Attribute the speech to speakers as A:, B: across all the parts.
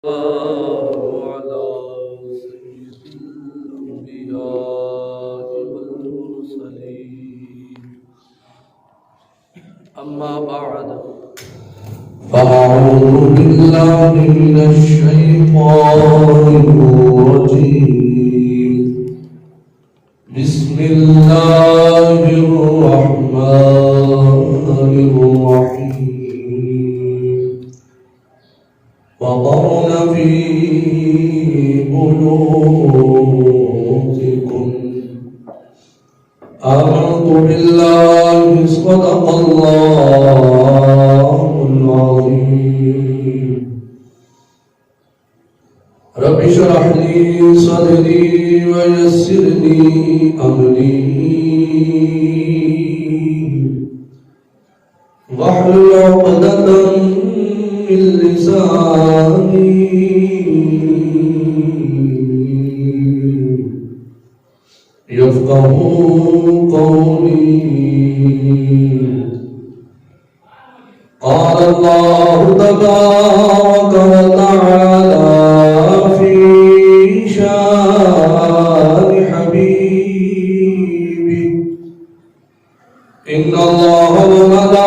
A: على سيد الأنبياء والمرسلين أما بعد فأعوذ بالله من الشيطان الرجيم بسم الله الرحمن الرحيم وقرن في بيوتكم آمنت بالله صدق الله العظيم رب اشرح لي صدري ويسر لي أمري واحلل عقدة من لساني يفقه قولي قال الله تبارك وتعالى في شان حبيبي إن الله وملائكته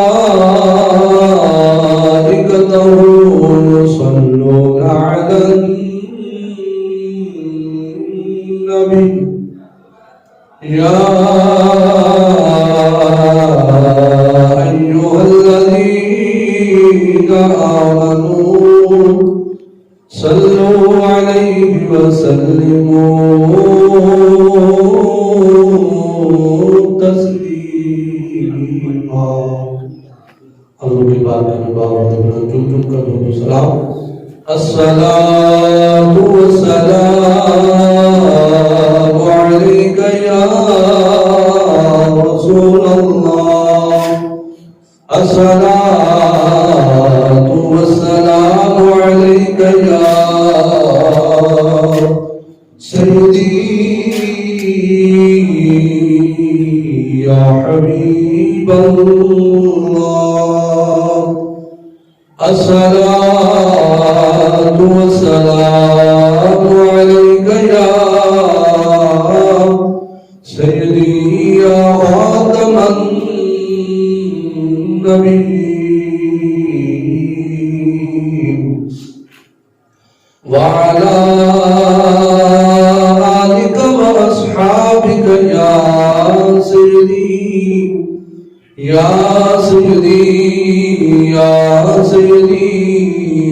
A: يصلون على النبي يا أيها الذين آمنوا صلوا عليه وسلموا تسليما حضور کی بات میں بات جم کر دو سلام الصلاة والسلام عليك يا رسول الله الصلاة والسلام عليك يا سيدي يا حبيب الله الصلاة والسلام عليك يا سيدي يا خاتم النبيين وعلى آلك وأصحابك يا سيدي يا سيدي يا سيدي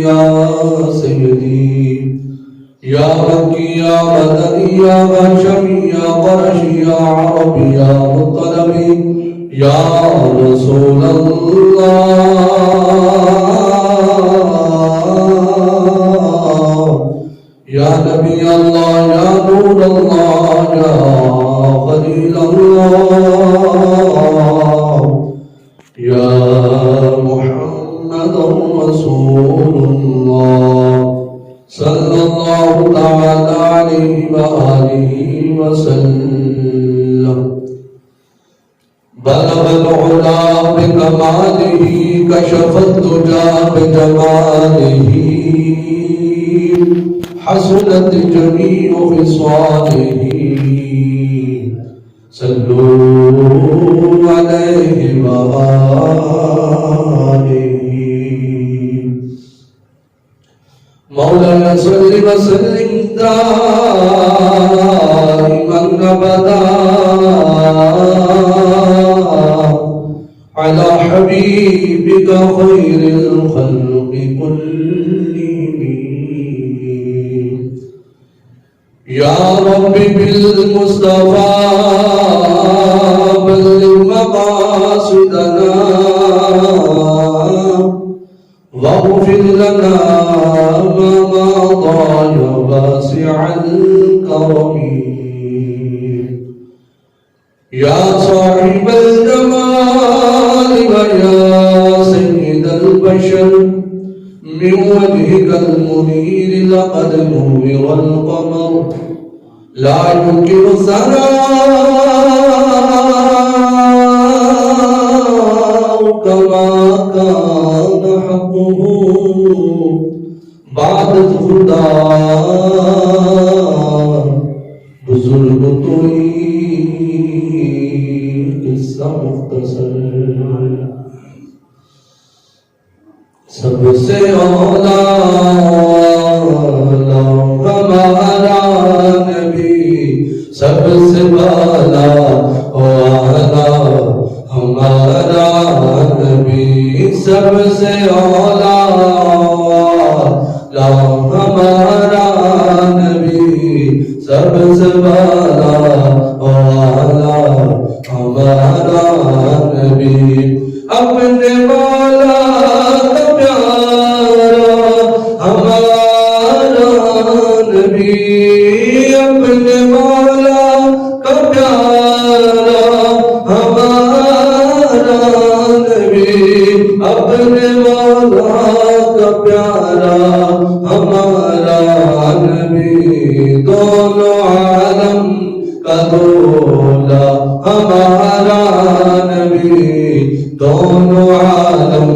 A: يا سيدي يا مكي يا مدني يا هاشمي يا قرشي يا عربي يا مطلبي يا رسول الله يا نبي الله يا نور الله يا خليل الله يا محمد رسول الله صلى الله تعالى عليه وآله وسلم بلغ العلا بكماله كشف الدجى بجماله حسنت جميع خصاله صلوا عليه وآله مولانا صل وسلم دائما أبدا على حبيبك خير الخلق كلهم يا رب بالمصطفى بلغ مقاصدنا واغفر لنا ما مضى يا واسع الكرم يا صاحب الجمال ويا سيد البشر من وجهك المنير لقد نور القمر لا يمكن ثناؤك ما كان حقه بعد خدا بزرگ توئی قصہ مختصر سب سے اولا ہمارا نبی سب سے بالا والا ہمارا نبی سب سے اولا ہمارا نبی سب سے بالا والا ہمارا نبی اپنے والا کا پیارا ہمارا نبی اپنے والا کا پیارا ہمارا نبی اپنے والا کا پیارا ہمارا نبی دونوں عالم کا دولا ہمارا نبی دونوں عالم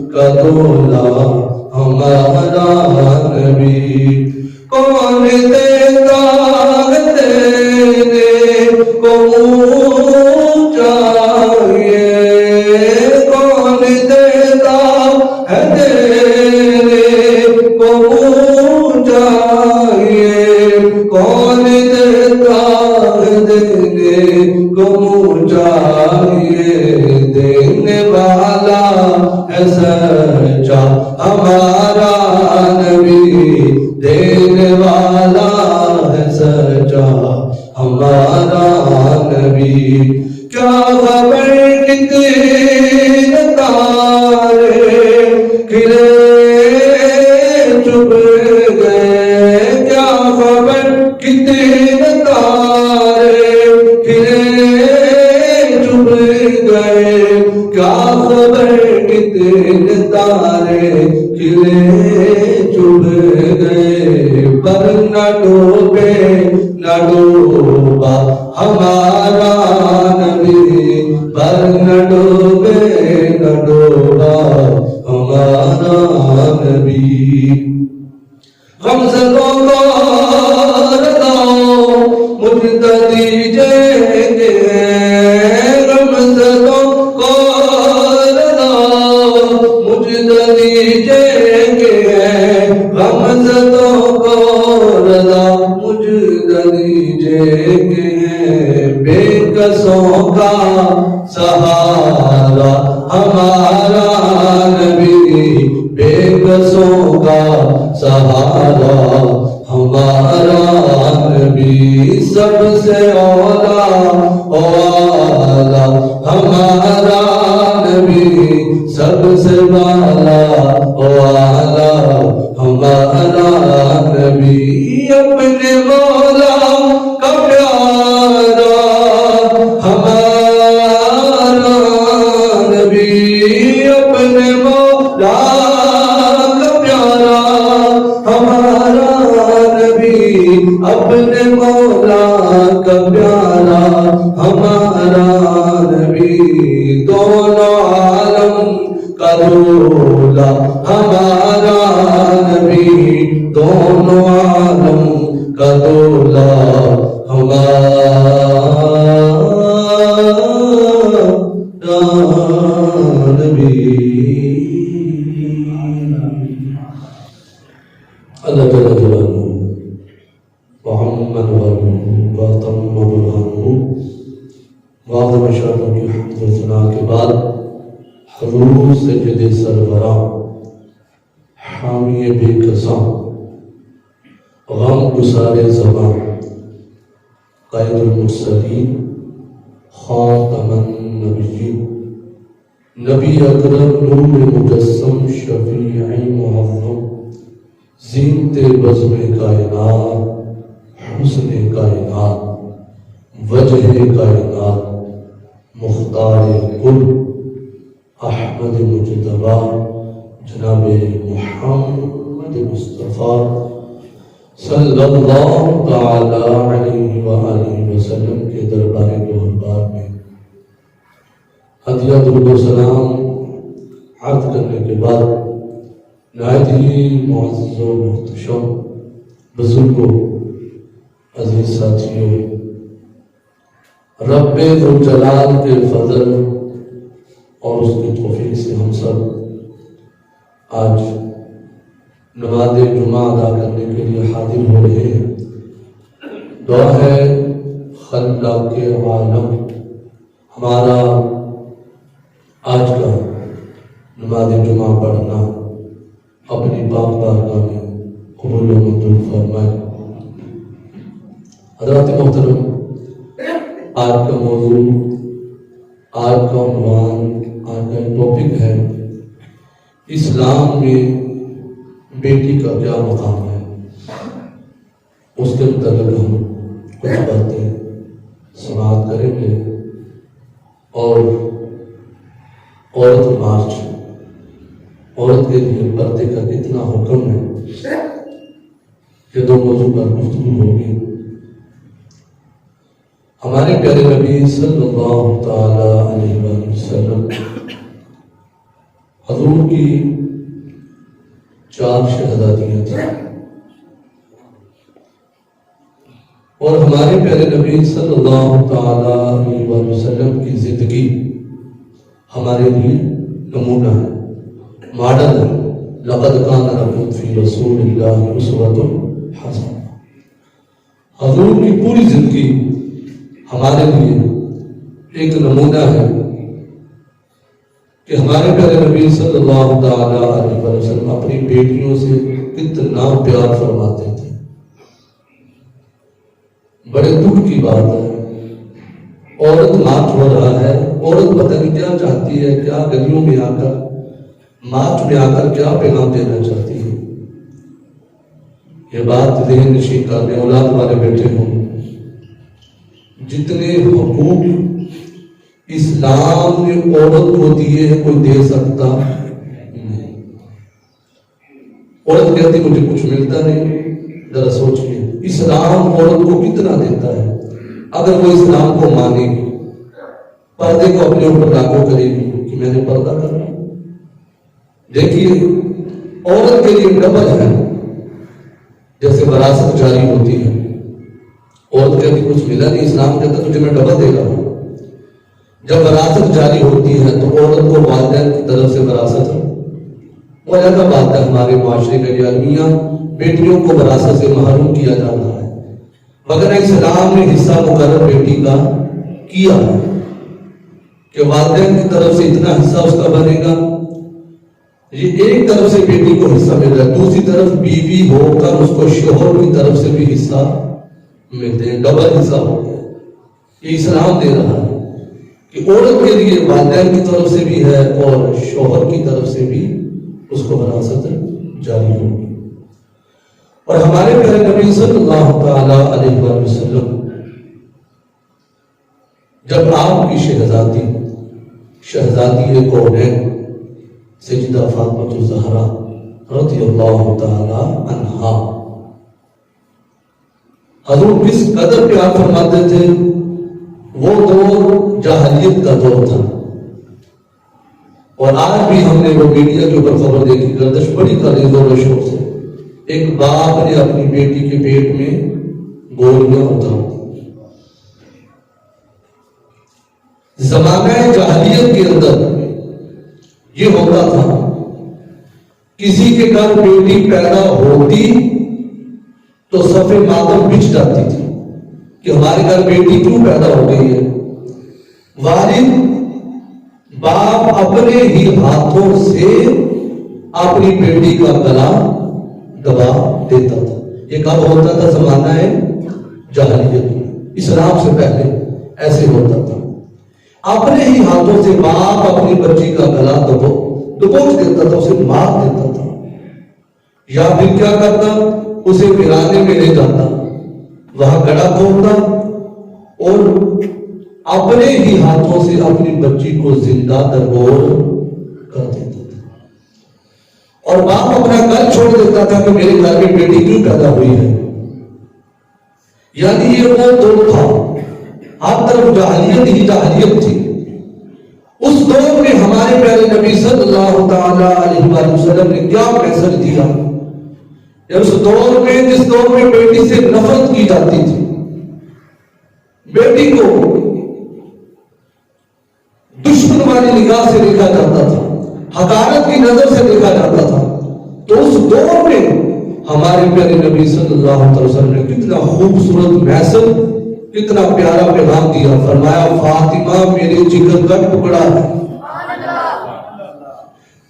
A: کا دولا ہمارا نبی کون دیتا ہے تیرے کو چاہیے کون دیتا ہے تیرے کو چاہیے کون دیتا ہے دینے کو چاہیے دینے والا ہے سچا ہمارا نبی دینے والا ہے سچا ہمارا نبی کیا خبر کتنے تارے کھلے چپ گئے کیا خبر کتنے تارے کھلے چپ گئے کیا خبر کتنے تارے کھلے چپ گئے پر نہ ڈوبے نہ ڈوبا ہمارا نبی پر نہ ڈوبے نہ ڈوبا ہمارا نبی غمزتوں کو رضاؤ مجھ دیجئے گے غمزتوں کو رضاؤ مجھ دیجئے گے غمزتوں کو رضا مجھ دیجئے گے بے کسوں کا سہارا ہمارا نبی بے کسوں کا سہارا ہمارا نبی سب سے اولا والا ہمارا نبی سب سے بالا والا ہمارا نبی اپنے مولا کا پیارا ہمارا نبی اپنے مولا کا پیارا ہمارا نبی اپنے مولا کا پیارا ہمارا نبی دونوں عالم کا دولا ہمارا نبی دونوں عالم کا دولا ہمارا نبی اللہ تعالیٰ جلالہ محمد واتم برہانہ وعظم شانہ کی حمد و ثنا کے بعد حضور سید سربراہ حامی بے کساں غم گسار زمان قائد المرسلین خاتم النبیین نبی اکرم نور مجسم شفیع معظم زینت بزم کائنات حسن کائنات وجہ کائنات مختار کل احمد مجتبی جناب محمد مصطفیٰ صلی اللہ تعالی علیہ وآلہ وسلم کے دربار گہربار میں ہدیہ درود و سلام عرض کرنے کے بعد نہایت ہی معزز و محتشم بزرگوں، عزیز ساتھیوں، رب ذوالجلال کے فضل اور اس کی توفیق سے ہم سب آج نماز جمعہ ادا کرنے کے لیے حاضر ہو رہے ہیں۔ دعا ہے خالق عالم ہمارا آج کا نماز جمعہ پڑھنا اپنی پاک بارگاہ میں قبول و منظور فرمائے۔ حضرات محترم، آج کا موضوع، آج کا عنوان، آج کا ٹاپک ہے اسلام میں بیٹی کا کیا مقام ہے۔ اس کے متعلق ہم کچھ باتیں سماعت کریں گے اور عورت مارچ، عورت کے لیے پردے کا کتنا حکم ہے، یہ دو موضوع پر گفتگو ہوگی۔ ہمارے پیارے نبی صلی اللہ تعالی علیہ وآلہ وسلم حضور کی 4 شہزادیاں تھیں، اور ہمارے پیارے نبی صلی اللہ تعالی علیہ وآلہ وسلم کی زندگی ہمارے لیے نمونہ ہے، ماڈل ہے۔ لقد کان لکم فی رسول اللہ اسوۃ حسنہ۔ حضور کی پوری زندگی ہمارے لیے ایک نمونہ ہے کہ ہمارے پیارے نبی صلی اللہ تعالی علیہ وسلم اپنی بیٹیوں سے کتنا پیار فرماتے تھے۔ بڑے دکھ کی بات ہے، عورت مارچ ہو رہا ہے، عورت پتہ نہیں کیا چاہتی ہے، کیا گلیوں میں آ کر، مارچ میں آ کر کیا پیغام دینا چاہتی ہے۔ یہ بات ذہن نشین کرنے، اولاد والے بیٹھے ہوں، جتنے حقوق اسلام نے عورت کو دیے ہیں کوئی دے سکتا نہیں۔ عورت کہتی مجھے کچھ ملتا نہیں، ذرا سوچئے اسلام عورت کو کتنا دیتا ہے۔ اگر وہ اسلام کو مانے گی، پردے کو اپنے اوپر لاگو کرے گی کہ میں نے پردہ کرنا، دیکھیے عورت کے لیے ڈبل ہے، جیسے وراثت جاری ہوتی ہے۔ عورت کہتی کچھ ملا نہیں، اسلام کہتا تجھے میں ڈبل دے رہا ہوں۔ جب وراثت جاری ہوتی ہے تو عورت کو والدین کی طرف سے وراثت علیحدہ بات ہے۔ ہمارے معاشرے کا یہ المیہ بیٹیوں کو وراثت سے محروم کیا جا رہا ہے، مگر اسلام نے حصہ مقرر بیٹی کا کیا ہے کہ والدین کی طرف سے اتنا حصہ اس کا بنے گا۔ یہ ایک طرف سے بیٹی کو حصہ مل رہا ہے، دوسری طرف بیوی ہو کر اس کو شوہر کی طرف سے بھی حصہ ملتے ہیں، ڈبل حصہ ہو گیا۔ یہ اسلام دے رہا ہے کہ عورت کے لیے والدین کی طرف سے بھی ہے اور شوہر کی طرف سے بھی اس کو وراثت جاری ہوگی۔ اور ہمارے پیارے نبی صلی اللہ تعالی علیہ وآلہ وسلم جب آپ کی شہزادی کونین سیدہ فاطمہ الزہرا رضی اللہ تعالی عنہا، حضور کس قدر پیار فرماتے تھے۔ وہ دور جاہلیت کا دور تھا، اور آج بھی ہم نے وہ میڈیا کے اوپر خبر دیکھی، گردش بڑی کر رہی زور و شور سے، ایک باپ نے اپنی بیٹی کے پیٹ میں گولیاں اتار دی۔ زمانہ جاہلیت کے اندر یہ ہوتا تھا، کسی کے گھر بیٹی پیدا ہوتی تو صف ماتم بچھ جاتی تھی کہ ہمارے گھر بیٹی کیوں پیدا ہو گئی ہے۔ والد باپ اپنے ہی ہاتھوں سے اپنی بیٹی کا گلا دبا دیتا تھا۔ یہ کب ہوتا تھا؟ زمانہ ہے جاہلیت میں، اسلام سے پہلے ایسے ہوتا تھا۔ اپنے ہی ہاتھوں سے باپ اپنی بچی کا گلا دبوچ دیتا تھا، اسے مار دیتا تھا، یا پھر کیا کرتا، اسے ویرانے میں لے جاتا، وہاں گڑھا کھودتا اور اپنے ہی ہاتھوں سے اپنی بچی کو زندہ درگور کر دیتا تھا، اور باپ اپنا گھر چھوڑ دیتا تھا کہ میرے گھر میں بیٹی کیوں پیدا ہوئی ہے۔ یعنی یہ وہ دور تھا، ہر طرف جاہلیت ہی جاہلیت تھی۔ اس دور میں ہمارے پیارے نبی صلی اللہ تعالی علیہ وآلہ وسلم نے کیا میسج دیا؟ اس دور میں جس دور میں بیٹی سے نفرت کی جاتی تھی، بیٹی کو دشمن والی نگاہ سے دیکھا جاتا تھا، حقارت کی نظر سے دیکھا جاتا تھا، تو اس دور میں ہمارے پیارے نبی صلی اللہ علیہ وسلم نے کتنا خوبصورت میسج، کتنا پیارا پیغام دیا۔ فرمایا فاطمہ میرے جگر کا ٹکڑا ہے۔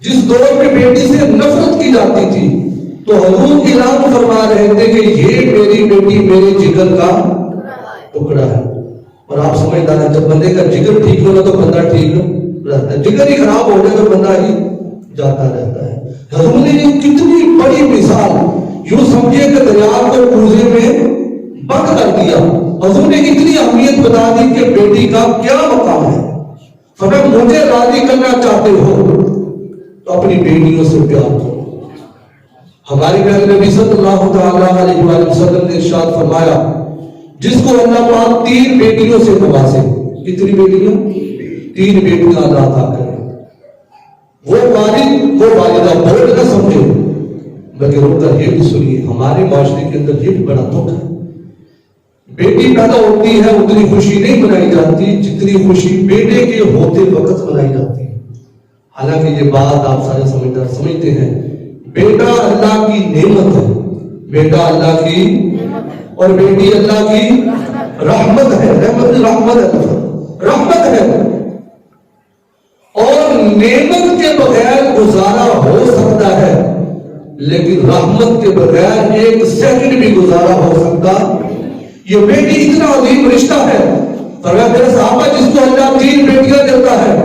A: جس دور میں بیٹی سے نفرت کی جاتی تھی تو حضور اعلان فرما رہے تھے کہ یہ میری بیٹی میرے جگر کا ٹکڑا ہے۔ اور آپ سمجھدار ہیں، جب بندے کا جگر ٹھیک ہونا تو بندہ ٹھیک رہتا ہے، جگر ہی خراب ہو جائے تو بندہ ہی جاتا رہتا ہے۔ حضور نے کتنی بڑی مثال، یوں سمجھے کہ دریا کو کوزے میں بند کر دیا۔ حضور نے اتنی اہمیت بتا دی کہ بیٹی کا کیا مقام ہے۔ فرمایا مجھے راضی کرنا چاہتے ہو تو اپنی بیٹیوں سے پیار کرو۔ ہمارے پیارے نبی صلی اللہ تعالی علیہ وآلہ وسلم نے ارشاد فرمایا جس کو اللہ پاک 3 بیٹیوں سے نوازے، کتنی بیٹیاں؟ 3 بیٹیاں اللہ عطا کرے، وہ والد وہ والدہ بوجھ نہ سمجھے بلکہ رو کر یہ بھی سنیے، ہمارے معاشرے کے اندر یہ بھی بڑا دکھ ہے۔ بیٹی پیدا ہوتی ہے اتنی خوشی نہیں منائی جاتی جتنی خوشی بیٹے کے ہوتے وقت منائی جاتی ہے۔ حالانکہ یہ بات آپ سارے سمجھدار سمجھتے ہیں، بیٹا اللہ کی نعمت ہے، بیٹا اللہ کی اور بیٹی اللہ کی رحمت ہے۔ رحمت ہے اور نعمت کے بغیر گزارا ہو سکتا ہے لیکن رحمت کے بغیر 1 سیکنڈ بھی گزارا ہو سکتا۔ یہ بیٹی اتنا عظیم رشتہ ہے۔ فرمایا میرے صحابہ جس کو اللہ 3 بیٹیاں دیتا ہے،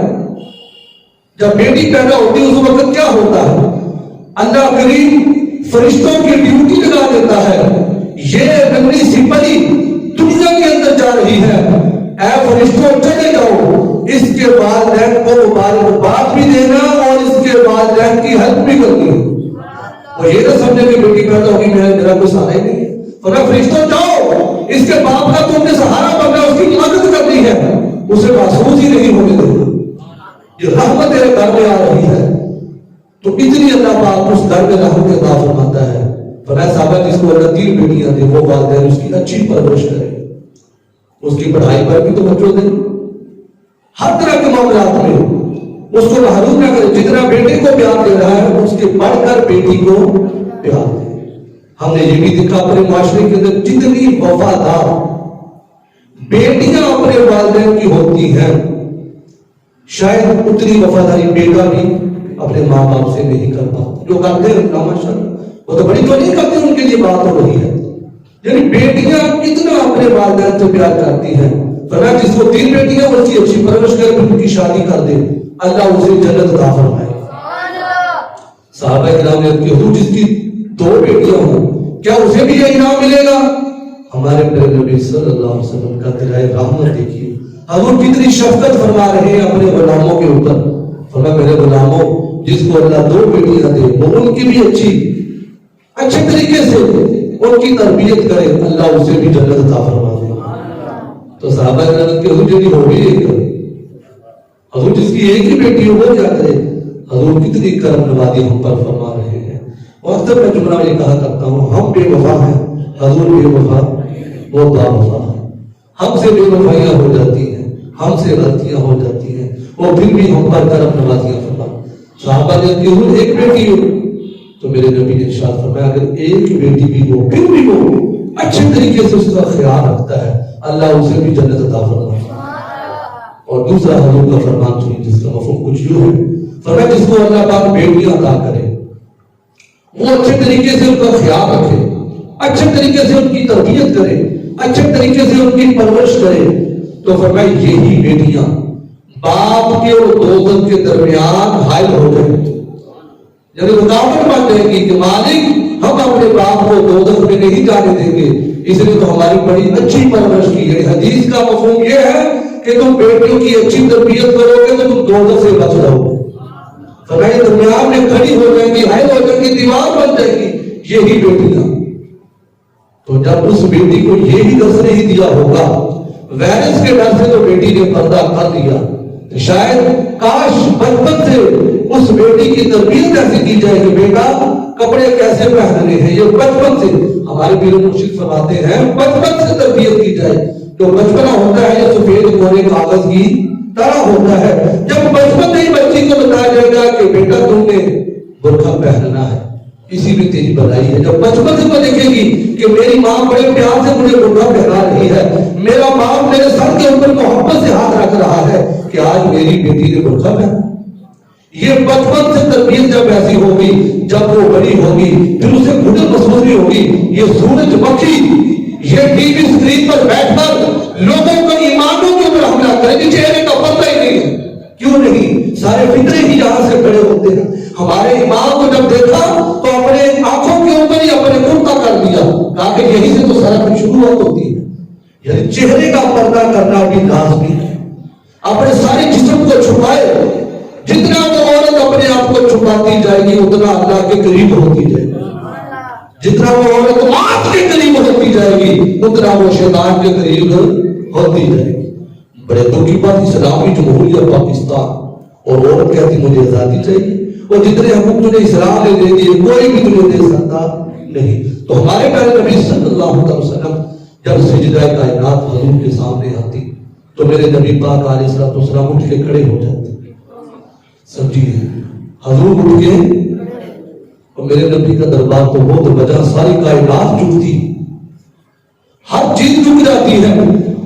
A: جب بیٹی پیدا ہوتی ہے اس وقت کیا ہوتا ہے؟ اللہ کریم فرشتوں کی ڈیوٹی لگا دیتا ہے، یہ ننھی سی پری دنیا کے اندر جا رہی ہے، اے فرشتوں چلے جاؤ، اس کے والدین کو مبارکباد بھی دینا اور اس کے والدین کی ہیلپ بھی کرنی ہے۔ وہ یہ نہ سمجھے کہ بیٹی پیدا ہوگی میرا کوئی سہارا ہی نہیں ہے۔ فرمایا فرشتوں جاؤ، اس کے باپ کا تم نے سہارا بننا، اس کی مدد کرنی ہے، اسے محسوس ہی نہیں ہونے دینا۔ یہ رحمت تیرے گھر میں آ رہی ہے تو اتنی اللہ پاک اس گھر میں رحمت عطا فرماتا ہے۔ فرمایا صحابہ جس کو اللہ 3 بیٹیاں دے وہ والدین اس کی اچھی پرورش کرے، اس کی پڑھائی پر بھی توجہ دے، ہر طرح کے معاملات میں اس کو محروم نہ کرے، جتنا بیٹے کو پیار دے رہا ہے اس کے بڑھ کر بیٹی کو پیار دے۔ ہم نے یہ بھی دیکھا اپنے معاشرے کے اندر جتنی وفادار بیٹیاں اپنے والدین کی ہوتی ہیں شاید اتنی وفاداری بیٹا بھی اپنے ماں باپ سے نہیں کر پاتا۔ جو کرتے ہیں وہ تو بڑی تو نہیں کرتے، ان کے لیے بات ہو رہی ہے، یعنی بیٹیاں کتنا اپنے والدین سے پیار کرتی ہیں۔ فرمایا جس کو 3 بیٹیاں اس کی اچھی پرورش کرے ان کی شادی کر دے، اللہ اسے جنت عطا فرمائے۔ صحابہ کرام نے حضور جس کی 2 بیٹیاں ہوں کیا اسے بھی یہ انعام ملے گا؟ ہمارے پیارے نبی صلی اللہ علیہ وسلم کا دلائے رحمت دیکھیے، حضور کتنی شفقت فرما رہے ہیں اپنے غلاموں کے اوپر۔ فرمایا میرے غلاموں جس کو اللہ 2 بیٹیاں دے وہ ان کی بھی اچھے طریقے سے ان کی تربیت کرے، اللہ اسے بھی جنت عطا فرما دے۔ تو صحابہ کرام کے حضور جی ہو بھی ایک حضور جس کی ایک ہی بیٹی ہو وہ کیا کرے؟ حضور کتنی کرم نوازی ہم پر فرما رہے ہیں۔ اور اکثر میں جملہ یہ کہا کرتا ہوں، ہم بے وفا ہیں، حضور بے وفا وہ با وفا ہے۔ ہم سے بے وفائیاں ہو جاتی ہیں، ہم سے غلطیاں ہو جاتی ہیں، وہ پھر بھی ہم پر کرم نوازیاں فرما۔ صحابہ نے حضور ایک بیٹی ہو تو میرے نبی نے ارشاد فرمایا اگر ایک بیٹی بھی ہو پھر بھی وہ اچھے طریقے سے اس کا خیال رکھتا ہے، اللہ اسے بھی جنت عطا فرمائے۔ اور دوسرا حضور کا فرمان سنیے جس کا مفہوم کچھ یوں ہے، فرمایا جس کو اللہ پاک بیٹیاں عطا کرے وہ اچھے طریقے سے ان کا خیال رکھے، اچھے طریقے سے ان کی تربیت کرے، اچھے طریقے سے ان کی پرورش کرے، تو فرمایا یہی بیٹیاں باپ کے اور دوزخ کے درمیان حائل ہو جائیں، یعنی رکاوٹ بن جائے گی کہ مالک ہم اپنے باپ کو دوزخ میں نہیں جانے دیں گے، اس لیے تو ہماری بڑی اچھی پرورش کی ہے۔ حدیث کا مفہوم یہ ہے کہ تم بیٹیوں کی اچھی تربیت کرو گے تو تم دوزخ سے بچ جاؤ گے۔ فرمایا درمیان میں کھڑی ہو جائے گی، حائل ہو جائے گی، دیوار بن جائے گی یہی بیٹیاں۔ تو جب اس بیٹی کو یہی درس نہیں دیا ہوگا، وائرس کے ڈر سے تو بیٹی نے پردہ کر دیا، شاید کاش بچپن سے اس بیٹی کی تربیت ایسی کی جائے کہ بیٹا کپڑے کیسے پہننے ہیں، یہ بچپن سے ہمارے پیر مرشد فرماتے ہیں بچپن سے تربیت کی جائے. جو بچپنا ہوتا ہے یہ سفید کورے کاغذ کی طرح ہوتا ہے. جب بچپن میں ہی بچی کو بتایا جائے گا کہ بیٹا تم نے برقع پہننا ہے، اسی میں تیری بھلائی ہے. جب بچپن سے وہ دیکھے گی کہ میری ماں بڑے پیار سے مجھے برقع پہنا رہی ہے، میرا باپ میرے سر کے اوپر محبت سے ہاتھ رکھ رہا ہے کہ آج میری بیٹی نے برقع پہنا. یہ بچپن سے تربیت جب ایسی ہوگی، جب وہ بڑی ہوگی پھر اسے گھٹن محسوس نہیں ہوگی. یہ سورج مکھی یہ ٹی وی اسکرین پر بیٹھ کر لوگوں کو ایمانوں کے اوپر حملہ کرے گی، چہرے کا پتہ ہی نہیں ہے. کیوں نہیں؟ سارے فطرے ہی یہاں سے کھڑے ہوتے ہیں. ہمارے امام کو جب دیکھا تو اپنے آنکھوں کے اوپر ہی اپنے کرتا کر دیا، کہا کہ یہی سے تو سارا کچھ شروعات ہوتی ہے. یعنی چہرے کا پردہ کرنا بھی لازمی ہے. اپنے سارے جسم کو چھپائے. جتنا وہ عورت اپنے آپ کو چھپاتی جائے گی اتنا اللہ کے قریب ہوتی جائے گی. جتنا وہ عورت موت کے قریب ہوتی جائے گی اتنا وہ شیطان کے قریب ہوتی جائے گی. بڑے دکھ کی بات، اسلامی جمہوریہ پاکستان اور عورت کہتی مجھے آزادی چاہیے، اور جتنے حقوق تجھے اسلام نے دے دیے کوئی بھی تجھے دے سکتا نہیں. تو ہمارے پیارے نبی صلی اللہ علیہ وسلم جب سجدہ کائنات حضور کے سامنے آتی تو میرے نبی پاک علیہ الصلوۃ والسلام اٹھ کے کھڑے ہو جاتے. سمجھیے حضور اٹھ کے، اور میرے نبی کا دربار تو بہت وجہ ساری کائنات جھکتی، ہر چیز جھک جاتی ہے.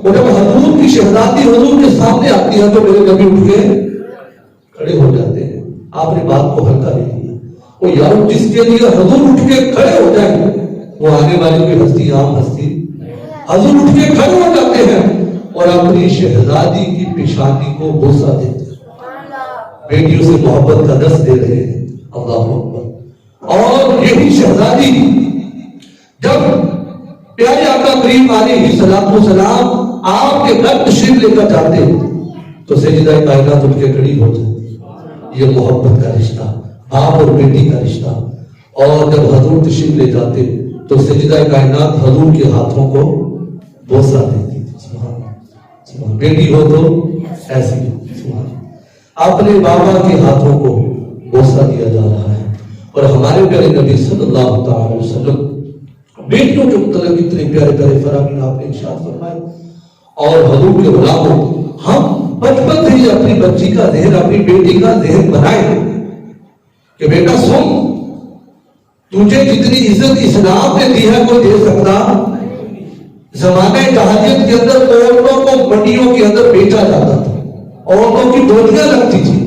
A: اور جب حضور کی شہزادی حضور کے سامنے آتی ہے تو میرے نبی اٹھ کے کھڑے ہو جاتے ہیں. آپ نے بات کو ہلکا لے لیا. وہ یار جس کے لیے حضور اٹھ کے کھڑے ہو جائیں وہ آنے والی کوئی ہستی عام ہستی. حضور اٹھ کے کھڑے ہو جاتے ہیں اور اپنی شہزادی کی پیشانی کو بوسہ دیتے ہیں. بیٹیوں سے محبت کا درس دے رہے ہیں. اللہ اکبر. اور یہی شہزادی جب پیارے آقا کریم علیہ الصلوۃ والسلام آپ کے گھر تشریف لے کر جاتے تو سیدہ کائنات ان کے قریب ہو جاتی. یہ محبت کا رشتہ، باپ اور بیٹی کا رشتہ. اور جب حضور تشریف لے جاتے تو سیدہ کائنات حضور کے ہاتھوں کو بوسہ دیتی. بیٹی ہو تو ایسی اپنے بابا کے ہاتھوں کو بوسہ دیا جا رہا ہے. اور ہمارے پیارے نبی صلی اللہ تعالی وسلم بیٹیوں کے متعلق اتنے پیارے پیارے فرامین آپ نے ارشاد فرمائے. اور حضور کے غلاموں، ہم بچپن سے ہی اپنی بچی کا ذہن، اپنی بیٹی کا ذہن بنائیں کہ بیٹا سن، تجھے جتنی عزت اسلام نے دی ہے کوئی دے سکتا. زمانہ جاہلیت کے اندر عورتوں کو منڈیوں کے اندر بیچا جاتا تھا، عورتوں کی ڈولیاں لگتی تھی،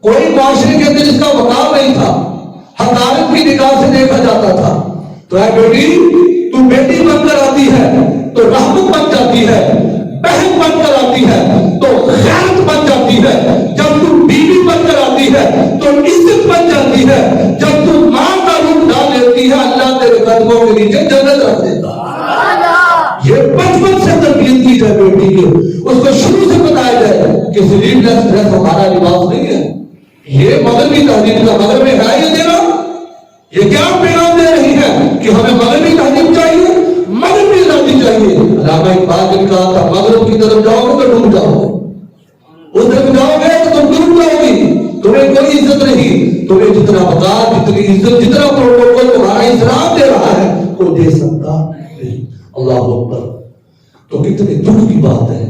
A: کوئی معاشرے کے اندر اس کا مقام نہیں تھا، حقارت کی نگاہ سے دیکھا جاتا تھا. تو اے بیٹی، تو بیٹی بن کر آتی ہے تو رحمت بن جاتی ہے، بہن بن کر آتی ہے تو غیرت بن جاتی ہے، جب تو بیوی بن کر آتی ہے تو عزت بن جاتی ہے، جب تو ماں کا روپ ڈال لیتی ہے اللہ تیرے قدموں کے نیچے جنت رکھ دیتا. یہ بچپن سے تربیت کی جائے بیٹی کی، اس کو شروع سے بتایا جائے کہ سلیپ لیس ڈریس ہمارا لباس نہیں ہے. یہ مغربی تہذیب کا مغرب میں ہے. یہ دینا یہ کیا پیغام دے رہی ہے کہ ہمیں مغربی تہذیب چاہیے، مغربی تہذیب چاہیے. علامہ اقبال نے کہا تھا مغرب کی طرف جاؤ گے تو ڈوب جاؤ گے، اس طرف جاؤ گے تو تم ڈوب جاؤ گی. تمہیں کوئی عزت نہیں، تمہیں جتنا وقار، جتنی عزت، جتنا پروٹوکول تمہارا اسلام دے رہا ہے کوئی دے سکتا نہیں. اللہ اکبر. تو کتنے دکھ کی بات ہے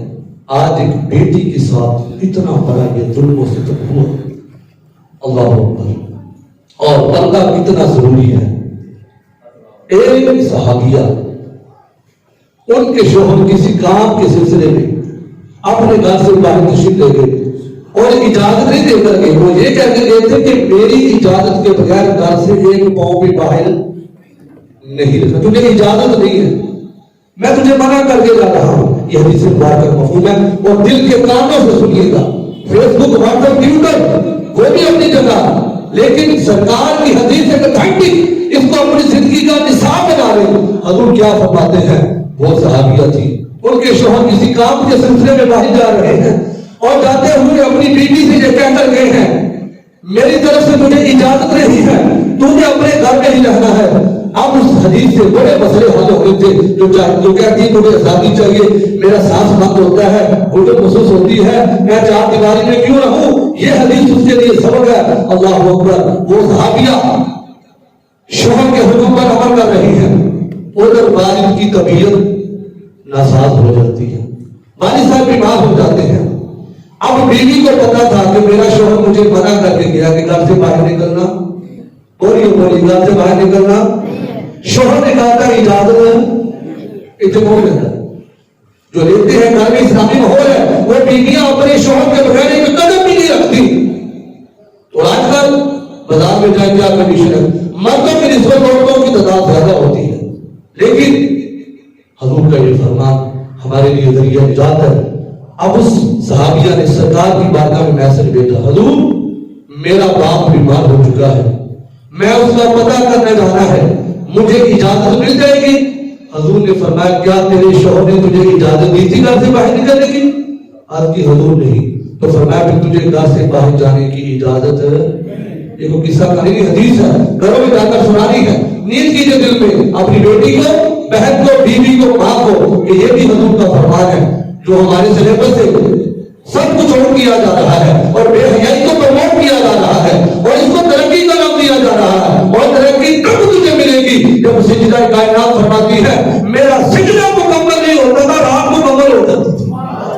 A: آج ایک بیٹی کے ساتھ اتنا بڑا یہ ظلم و ستم ہوا. اللہ اکبر. اور پردہ کتنا ضروری ہے. ایک صحابیہ، ان کے شوہر کسی کام کے سلسلے میں اپنے گھر سے باہر تشریف لے گئے اور اجازت نہیں دے کر گئے. وہ یہ کہہ کے گئے تھے کہ میری اجازت کے بغیر گھر سے ایک پاؤں بھی باہر نہیں رکھا، تجھے اجازت نہیں ہے، میں تجھے منع کر کے جا رہا ہوں. یہ حدیث پاک کا مفہوم ہے. اور دل کے کانوں سے سنیے گا. فیس بک، واٹس ایپ، ٹویٹر وہ بھی اپنی جگہ، لیکن سرکار کی حدیث ایک اتھینٹک، اس کو اپنی زندگی کا نصاب بنا رہے. حضور کیا فرماتے ہیں؟ وہ صحابیہ تھی، ان کے شوہر کسی کام کے سلسلے میں باہر جا رہے ہیں اور جاتے ہوئے اپنی بیوی سے یہ کہہ کر گئے ہیں میری طرف سے تجھے اجازت نہیں ہے، تو نے اپنے گھر میں ہی رہنا ہے. اب اس حدیث سے بڑے مسئلے حل ہوئے تھے جو کہتی ہے مجھے آزادی چاہیے، میرا سانس بند ہوتا ہے، گھٹن محسوس ہوتی ہے، میں چار دیواری میں کیوں رہوں، یہ حدیث اس کے لیے سبق ہے۔ اللہ اکبر۔ وہ صحابیہ شوہر کے حکم پر عمل کر رہی ہیں، ادھر والد کی طبیعت ناساز ہو جاتی ہے، والد صاحب بیمار ہو جاتے ہیں۔ اب بیوی کو پتا تھا کہ میرا شوہر مجھے منع کر کے گیا کہ گھر سے باہر نکلنا، گھر سے باہر نکلنا، شوہر نے کہا تھا اجازت اتمام لیتا جو لیتے ہیں گھر میں اسلامی ماحول ہے، وہ بیویاں اپنے شوہر کے بغیر ایک قدم بھی نہیں رکھتی۔ تو آج کل بازار میں جائیں کیا کنڈیشن ہے، مردوں کی نسبت عورتوں کی تعداد زیادہ ہوتی ہے، لیکن حضور کا یہ فرمان ہمارے لیے ذریعہ نجات ہے۔ اب اس صحابیہ نے سرکار کی بارگاہ میں میسج بھیجا، حضور میرا باپ بیمار ہو چکا ہے، میں اس کا پتہ کرنے جانا ہے، مجھے اجازت مل جائے گی؟ حضور نے فرمایا کیا تیرے شوہر نے تجھے اجازت دی تھی گھر سے باہر نکلنے کی؟ عرض کی حضور نہیں۔ تو فرمایا پھر تجھے گھر سے باہر جانے کی اجازت ہے؟ یہ کوئی قصہ کہانی حدیث ہے، گھروں میں جا کر سنانی ہے۔ نیت کیجیے دل میں اپنی بیٹی کو، بہن کو، بیوی کو، ماں کو کہ یہ بھی حضور کا فرمان ہے جو ہمارے سلیبس سے سب کچھ چھوڑ دیا جا رہا ہے اور بے حیائی کو پروموٹ کیا جا رہا ہے اور اس کو ترقی کا نام دیا جا رہا ہے، اور ترقی تب تجھے ملے گی جب سجدہ کائنات فرماتی ہے میرا سجدہ مکمل نہیں ہوتا تھا، رات مکمل ہو جاتی تھی۔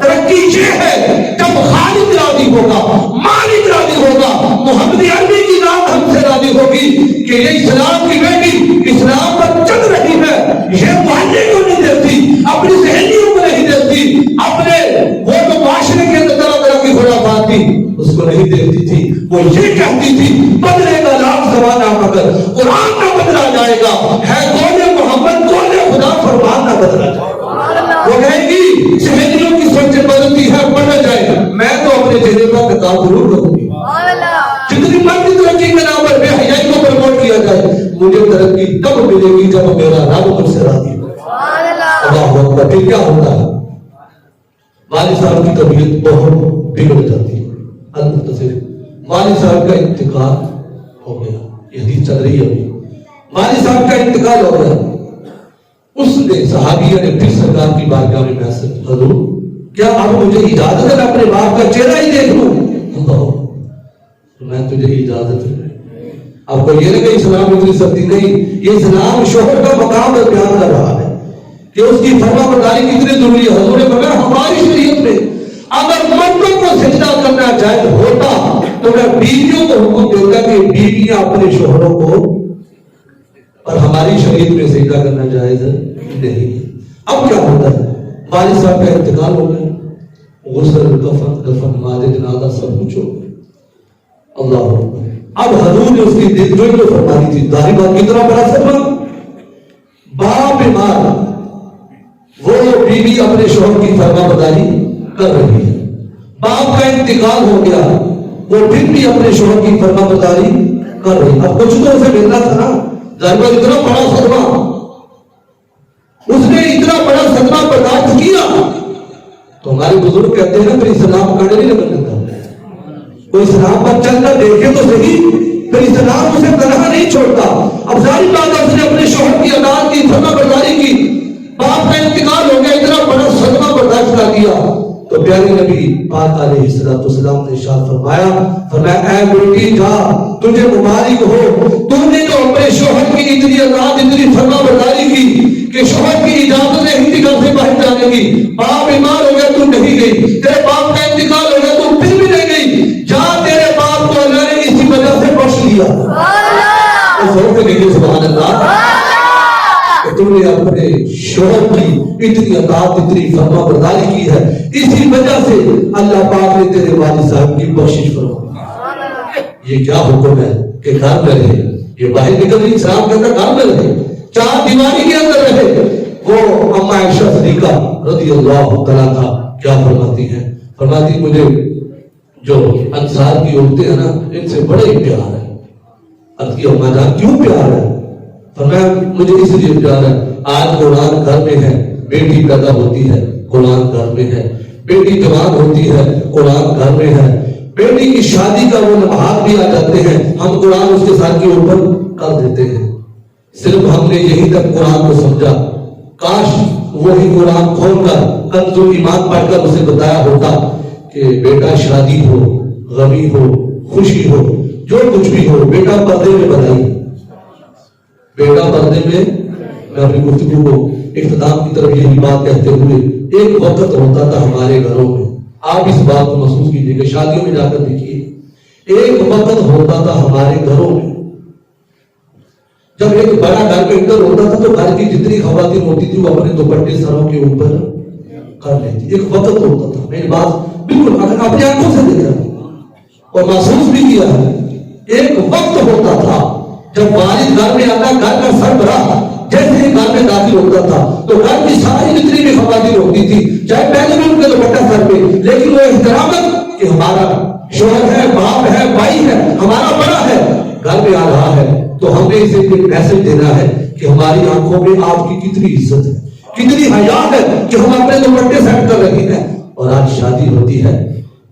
A: ترقی یہ ہے جب خالق راضی ہوگا، مالک راضی ہوگا، محمد عربی کی ذات ہم سے راضی ہوگی کہ یہ اسلام کی بیٹی اسلام پر چل رہی ہے، یہ معاشرے کو نہیں دیکھتی، اپنی سہیلیوں کو نہیں دیکھتی، اپنے وہ جو معاشرے کے اندر طرح طرح کی خرافات تھی اس کو نہیں دیکھتی تھی، وہ یہ کہتی تھی بدلے گا لاکھ زمانہ مگر قرآن نہ بدلا جائے گا، ہے قول محمد قول خدا فرمان نہ بدلا جائے گا۔ وہ کہے گی سہیلیوں کی سوچیں بدلتی ہے بدل جائے، میں تو اپنے چہرے پر نقاب ضرور کروں گی، جتنی مرضی ترقی کے نام پر بے حیائی کو پروموٹ کیا جائے، مجھے ترقی تب ملے گی جب میرا رب مجھ سے راضی ہو۔ اللہ اکبر۔ پھر کیا ہوتا ہے، والد صاحب کی طبیعت بہت بگڑ جاتی ہے، المختصر والد صاحب کا انتقال ہو گیا، یہ حدیث چل رہی ہے، والد صاحب کا انتقال ہو گیا۔ اس نے صحابیہ نے پھر سرکار کی بارگاہ میں میسج، حضور کیا اب مجھے اجازت ہے میں اپنے باپ کا چہرہ ہی دیکھ لوں؟ میں تجھے اجازت ہے۔ اب کو یہ نہیں کہ اسلام اتنی سختی نہیں، یہ اسلام شوہر کا مقام بیان کر رہا ہے کہ اس کی فرما برداری کتنی ضروری ہے۔ حضور نے فرمایا ہماری شریعت میں اگر مردوں کو سجدہ کرنا جائز ہوتا تو میں بیویوں کو حکم دیتا کہ بیویاں اپنے شوہروں کو، اور ہماری شریعت میں سجدہ کرنا جائز نہیں۔ اب کیا ہوتا ہے، والد صاحب کا انتقال ہو گیا، غسل کفن مادہ جنازہ سب کچھ ہو گیا۔ اللہ اب حضور نے اس کی دل جو فرمانی تھی، ظاہر بات کتنا بڑا فرمان، باپ بیمار، وہ بیوی اپنے شوہر کی فرما برداری کر رہی ہے، باپ کا انتقال ہو گیا، وہ پھر بھی اپنے شوہر کی فرما برداری کر رہی ہے۔ اب کچھ تو اسے ملنا تھا نا، ظاہر بات اتنا بڑا صدمہ، اس نے اتنا بڑا صدمہ برداشت کیا۔ تو ہمارے بزرگ کہتے ہیں نا پھر اسلام کاڑے نہیں لگنے دیتا، کوئی اسلام پر چل کر دیکھے تو صحیح، پھر اسلام اسے تنہا نہیں چھوڑتا۔ اب ظاہر بات ہے اس نے اپنے شوہر کی اطاعت کی، فرما برداری کی، باپ کا انتقال ہو گیا، اتنا بڑا صدمہ برداشت کر دیا۔ تو پیارے نبی پاک علیہ الصلوۃ والسلام نے ارشاد فرمایا اے بیٹی جا، تجھے مبارک ہو، تم نے تو اپنے شوہر کی اتنی اطاعت اتنی فرما برداری کی کہ شوہر کی اجازت نہیں تھی گھر سے باہر جانے کی، باپ بیمار ہو گیا تم نہیں گئی، تیرے باپ کا انتقال ہو گیا تم پھر بھی نہیں گئی، جا تیرے باپ کو اللہ نے اسی وجہ سے بخش لیا۔ سبحان اللہ، تم نے اپنے شوہر کی اتنی اطاعت اتنی فرما برداری کی ہے، اسی وجہ سے اللہ پاک نے تیرے والد صاحب کی بخشش فرمائی۔ یہ کیا حکم ہے کہ گھر میں رہے، یہ باہر نکل رہی اسلام کے اندر گھر میں رہے، چار دیواری کے اندر رہے۔ وہ اما عائشہ صدیقہ رضی اللہ تعالیٰ عنہا کیا فرماتی ہیں، فرماتی مجھے جو انصار کی عورتیں ہیں نا ان سے بڑے پیار ہے۔ عرض کی اما جان کیوں پیار ہے؟ فرمایا مجھے اس لیے پیار ہے، آج قرآن گھر میں ہے، بیٹی پیدا ہوتی ہے قرآن گھر میں ہے، بیٹی جوان ہوتی ہے قرآن گھر میں ہے، بیٹی کی شادی کا وہ لمحات بھی آ جاتے ہیں، ہم قرآن اس کے ساتھ کے اوپر کر دیتے ہیں۔ صرف ہم نے یہی تک قرآن کو سمجھا. کاش وہی قرآن کھول کر کنز ایمان پڑھ کر اسے بتایا ہوتا کہ بیٹا شادی ہو، غمی ہو، خوشی ہو، جو کچھ بھی ہو، بیٹا پردے میں بنائی. بیٹا پردے میں اپنی گفتگو کو اختتام کی طرف یہی بات کہتے ہوئے، ایک وقت ہوتا تھا ہمارے گھروں میں، آپ اس بات کو محسوس کیجیے کہ شادیوں میں جا کر دیکھیے، ایک وقت ہوتا تھا ہمارے گھروں میں جب ایک بڑا گھر میں انٹر ہوتا تھا تو گھر کی جتنی خواتین ہوتی تھی وہ اپنے دوپٹے سروں کے اوپر کر لیتی. ایک وقت ہوتا تھا، میں بات بالکل اپنی آنکھوں سے دیکھا اور محسوس بھی کیا ہے. ایک وقت ہوتا تھا جب والد گھر میں آتا، گھر کا سربراہ جیسے ہی گھر میں داخل ہوتا تھا تو گھر کی ساری جتنی بھی خواتین ہوتی تھی، چاہے پہلے بھی ان کا دوپٹہ سر پہ، لیکن وہ احترامت کہ ہمارا شوہر ہے، باپ ہے، بھائی ہے، ہمارا بڑا ہے، گھر میں آ رہا ہے تو ہمیں اسے ایک میسج دینا ہے کہ ہماری آنکھوں میں آپ کی کتنی عزت ہے، کتنی حیا ہے کہ ہم اپنے دوپٹے سیٹ کر رہے ہیں. اور آج شادی ہوتی ہے،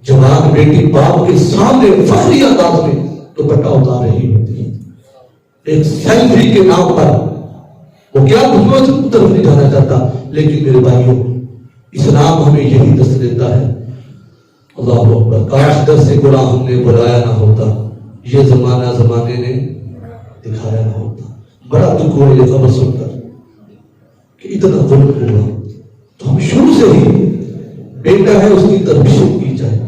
A: جوان بیٹی باپ کے سامنے فخری انداز میں دوپٹہ اتار رہی ہوتی ہے، ایک سیلفی کے نام پر. وہ کیا خصوص طرف نہیں جانا چاہتا، لیکن میرے بھائیوں اسلام ہمیں یہی درس دیتا ہے. اللہ اکبر، کاش درس قرآن ہم نے بلایا نہ ہوتا، یہ زمانے نے دکھایا نہ ہوتا. بڑا دکھ ہوا یہ خبر سن کر کہ اتنا ظلم ہوا. تو ہم شروع سے ہی بیٹا ہے اس کی تربیت کی جائے،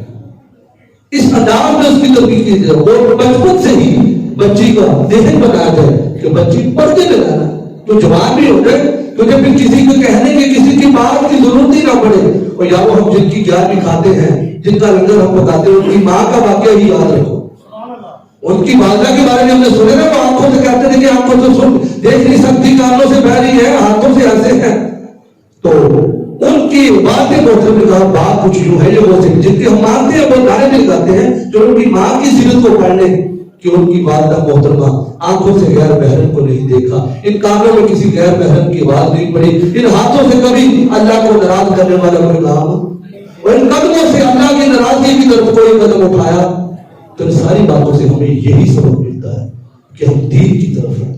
A: اس انداز میں اس کی تربیت کی جائے اور بچپن سے ہی بچی کا ذہن بنایا جائے کہ بچی پردے میں رہنا تو جوان بھی ہو جائے تو جب پھر کسی کو کہنے کے کسی کی بات کی ضرورت ہی نہ پڑے. اور یا وہ ہم جن کی گیارہویں کھاتے ہیں، جن کا لنگر ہم بتاتے ہیں، ان کی ماں کا واقعہ ہی یاد رکھو. ان کی والدہ کے بارے میں ہم نے سنے نا، وہ آنکھوں سے کہتے تھے کہ آنکھوں سے سن دیکھ نہیں سکتی، کانوں سے بہ رہی ہے، ہاتھوں سے ایسے ہیں. تو ان کی باتیں محترم نے کہا بات کچھ یوں ہے، یہ وہ جن کے ہم مانتے ہیں وہ نعرے بھی لگاتے ہیں جو ان کی ماں کی سیرت کو پڑھنے کہ ان کی والدہ محترمہ آنکھوں سے غیر محرم کو نہیں دیکھا، ان کانوں میں کسی غیر محرم کی آواز نہیں پڑی، ان ہاتھوں سے کبھی اللہ کو ناراض کرنے والا کوئی کام، اور ان قدموں سے اللہ کی ناراضگی کی طرف کوئی قدم اٹھایا. تو ان ساری باتوں سے ہمیں یہی سبق ملتا ہے کہ ہم دین کی طرف ہیں،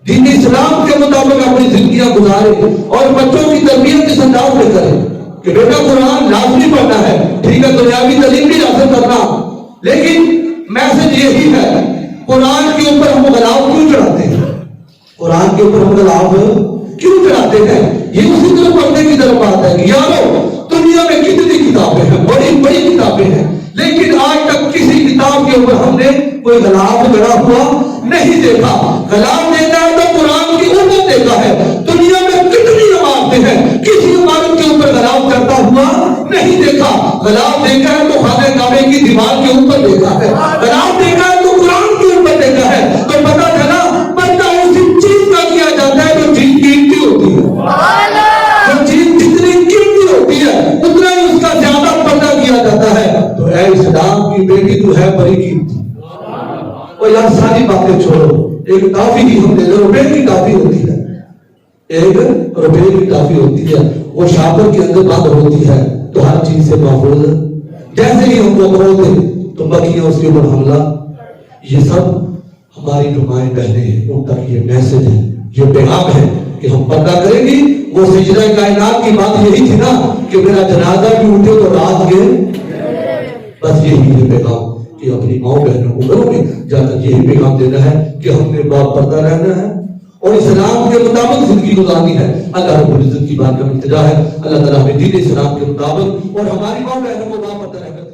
A: دین اسلام کے مطابق اپنی زندگیاں گزاریں اور بچوں کی تربیت اس انداز میں کریں کہ بیٹا قرآن لازمی پڑھنا ہے، ٹھیک ہے دنیاوی تعلیم بھی حاصل کرنا، لیکن میسج یہی ہے قرآن کے اوپر ہم غلاف کیوں چڑھاتے ہیں، قرآن کے اوپر ہم غلاف کیوں چڑھاتے ہیں. یہ اسی طرح پڑھنے کی طرف بات ہے کہ یارو دنیا میں کتنی کتابیں ہیں، بڑی بڑی کتابیں ہیں، لیکن آج تک کسی کتاب کے اوپر ہم نے کوئی غلاف چڑھا ہوا نہیں دیکھا. غلاف دیکھا ہے تو قرآن کی امت دیکھا ہے. دنیا میں کتنی عمارتیں ہیں، کسی عمارت کے اوپر غلاف چڑھتا ہوا نہیں دیکھا. غلاف دیکھا ہے تو خانہ کعبہ کی دیوار کے اوپر دیکھا ہے، غلاف دیکھا ہے تو قرآن کے اوپر دیکھا ہے. تو پتہ چلا پردہ اسی چیز کا کیا جاتا ہے جو چیز قیمتی ہوتی ہے، جو چیز جتنی قیمتی ہوتی ہے اتنا ہی اس کا زیادہ پردہ کیا جاتا ہے. تو اے اسلام کی بیٹی تو ہے بڑی قیمتی. اور یار ساری باتیں چھوڑو، ایک ٹافی کی ہم نے روپے کی ٹافی ہوتی ہے، ایک روپے کی ٹافی ہوتی ہے، وہ شاپر کے اندر بند ہوتی ہے تو ہر چیز سے محفوظ ہے. جیسے ہی ہم وہ کھولتے تو بکیاں اس کے اوپر حملہ. یہ سب ہماری جو مائیں بہنیں ہیں ان تک یہ میسج ہے، یہ پیغام ہے کہ ہم پردہ کریں گی. وہ سجدہ کائنات کی بات یہی تھی نا کہ میرا جنازہ بھی اٹھے تو رات کے، بس یہی ہے پیغام کہ اپنی ماں بہنوں کو گھروں میں جا کر یہی پیغام دینا ہے کہ ہم نے باپ پردہ رہنا ہے اور اسلام کے مطابق زندگی گزارنی ہے. اللہ رب العزت کی بات کا التجا ہے اللہ تعالیٰ ہمیں دین اسلام کے مطابق اور ہماری ماں بہنوں کو باپ پردہ رہنا